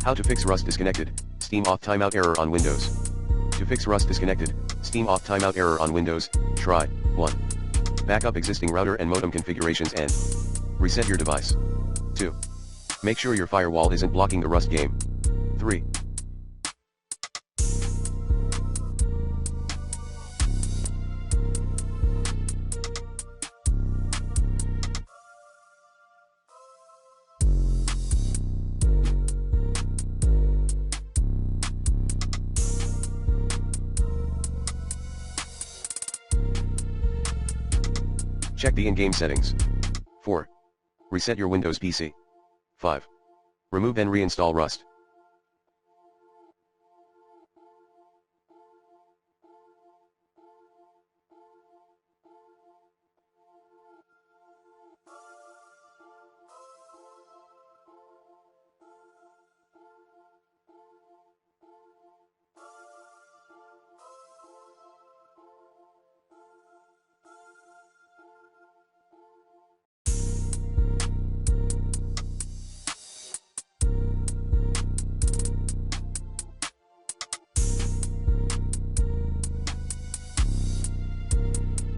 How to fix Rust disconnected, Steam Auth Timeout error on Windows. To fix Rust disconnected, Steam Auth Timeout error on Windows, try 1. Backup existing router and modem configurations and reset your device. 2. Make sure your firewall isn't blocking the Rust game. 3. Check the in-game settings. 4. Reset your Windows PC. 5. Remove and reinstall Rust.